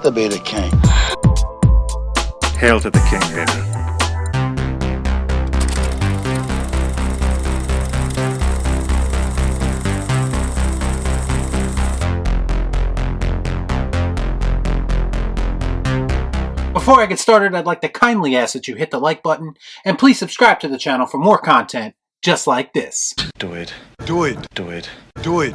good to be the king. Hail to the king, baby. Before I get started, I'd like to kindly ask that you hit the like button, and please subscribe to the channel for more content just like this. Do it. Do it. Do it. Do it.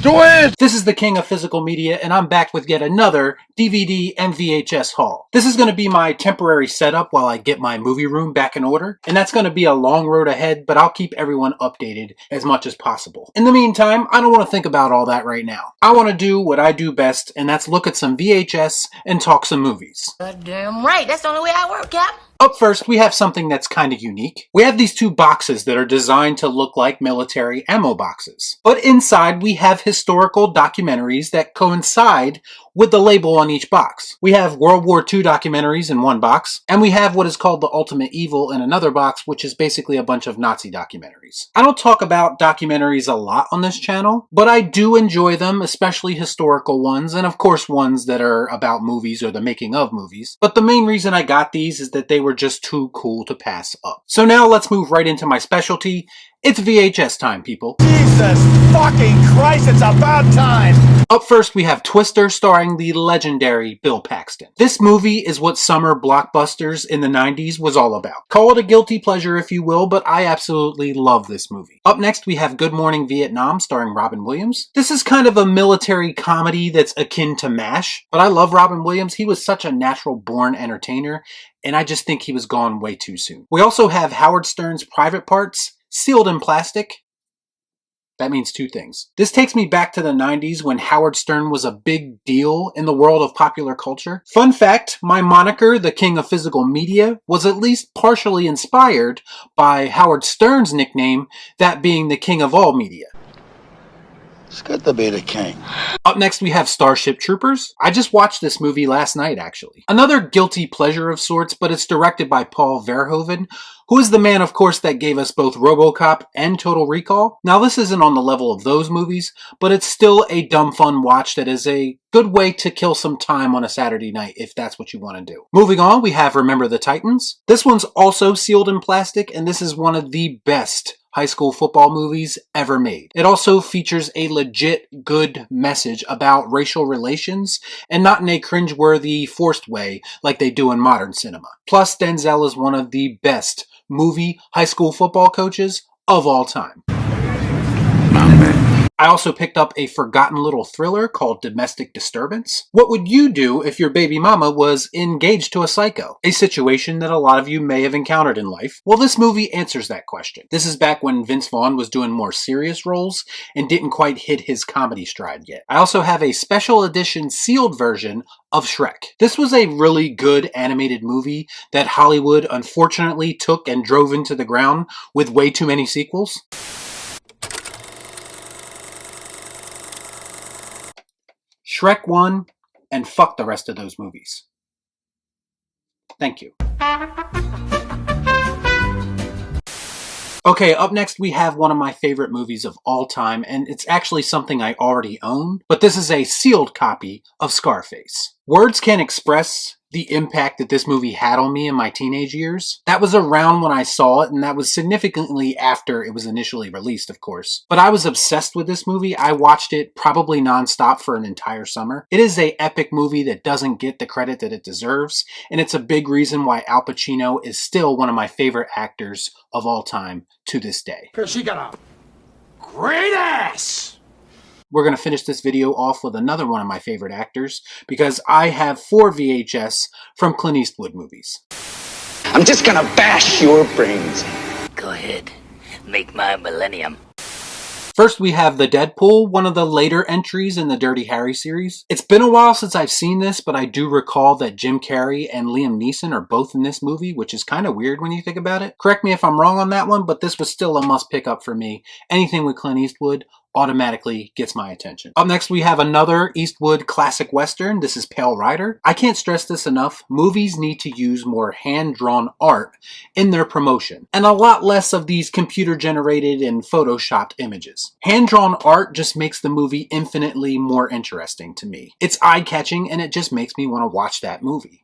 Do it! This is the king of physical media, and I'm back with yet another DVD and VHS haul. This is going to be my temporary setup while I get my movie room back in order, and that's going to be a long road ahead, but I'll keep everyone updated as much as possible. In the meantime, I don't want to think about all that right now. I want to do what I do best, and that's look at some VHS and talk some movies. Damn right, that's the only way I work, Cap. Up first, we have something that's kind of unique. We have these two boxes that are designed to look like military ammo boxes. But inside, we have historical documentaries that coincide with the label on each box. We have World War II documentaries in one box, and we have what is called The Ultimate Evil in another box, which is basically a bunch of Nazi documentaries. I don't talk about documentaries a lot on this channel, but I do enjoy them, especially historical ones, and of course ones that are about movies or the making of movies. But the main reason I got these is that they were just too cool to pass up. So now let's move right into my specialty. It's VHS time, people. Jesus fucking Christ, it's about time! Up first, we have Twister, starring the legendary Bill Paxton. This movie is what summer blockbusters in the 90s was all about. Call it a guilty pleasure if you will, but I absolutely love this movie. Up next, we have Good Morning Vietnam, starring Robin Williams. This is kind of a military comedy that's akin to MASH, but I love Robin Williams. He was such a natural-born entertainer, and I just think he was gone way too soon. We also have Howard Stern's Private Parts, sealed in plastic. That means two things. This takes me back to the 90s when Howard Stern was a big deal in the world of popular culture. Fun fact, my moniker, the king of physical media, was at least partially inspired by Howard Stern's nickname, that being the king of all media. It's good to be the king. Up next, we have Starship Troopers. I just watched this movie last night, actually. Another guilty pleasure of sorts, but it's directed by Paul Verhoeven, who is the man, of course, that gave us both RoboCop and Total Recall. Now, this isn't on the level of those movies, but it's still a dumb fun watch that is a good way to kill some time on a Saturday night, if that's what you want to do. Moving on, we have Remember the Titans. This one's also sealed in plastic, and this is one of the best high school football movies ever made. It also features a legit good message about racial relations, and not in a cringeworthy, forced way like they do in modern cinema. Plus, Denzel is one of the best movie high school football coaches of all time. I also picked up a forgotten little thriller called Domestic Disturbance. What would you do if your baby mama was engaged to a psycho? A situation that a lot of you may have encountered in life. Well, this movie answers that question. This is back when Vince Vaughn was doing more serious roles and didn't quite hit his comedy stride yet. I also have a special edition sealed version of Shrek. This was a really good animated movie that Hollywood unfortunately took and drove into the ground with way too many sequels. Shrek 1, and fuck the rest of those movies. Thank you. Okay, up next we have one of my favorite movies of all time, and it's actually something I already own, but this is a sealed copy of Scarface. Words can't express the impact that this movie had on me in my teenage years. That was around when I saw it, and that was significantly after it was initially released, of course. But I was obsessed with this movie. I watched it probably nonstop for an entire summer. It is an epic movie that doesn't get the credit that it deserves, and it's a big reason why Al Pacino is still one of my favorite actors of all time to this day. Because she got a great ass! We're going to finish this video off with another one of my favorite actors, because I have 4 VHS from Clint Eastwood movies. I'm just gonna bash your brains. Go ahead, make my millennium. First, we have The Deadpool, one of the later entries in the Dirty Harry series. It's been a while since I've seen this, but I do recall that Jim Carrey and Liam Neeson are both in this movie, which is kind of weird when you think about it. Correct me if I'm wrong on that one, but this was still a must pick up for me. Anything with Clint Eastwood automatically gets my attention. Up next, we have another Eastwood classic Western. This is Pale Rider. I can't stress this enough. Movies need to use more hand-drawn art in their promotion, and a lot less of these computer-generated and photoshopped images. is. Hand-drawn art just makes the movie infinitely more interesting to me. It's eye-catching and it just makes me want to watch that movie.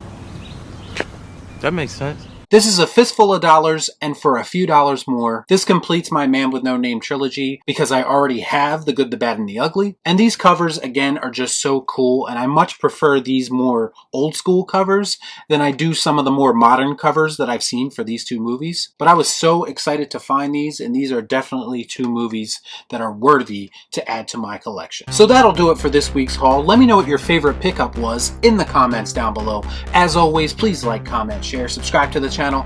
That makes sense. This is a fistful of dollars, and for a few dollars more, this completes my Man with No Name trilogy because I already have The Good, the Bad, and the Ugly. And these covers, again, are just so cool, and I much prefer these more old school covers than I do some of the more modern covers that I've seen for these two movies. But I was so excited to find these, and these are definitely two movies that are worthy to add to my collection. So that'll do it for this week's haul. Let me know what your favorite pickup was in the comments down below. As always, please like, comment, share, subscribe to the channel,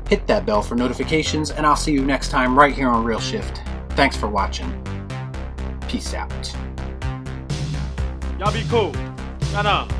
hit that bell for notifications, and I'll see you next time right here on Real Shift. Thanks for watching. Peace out. Y'all be cool. Shut up.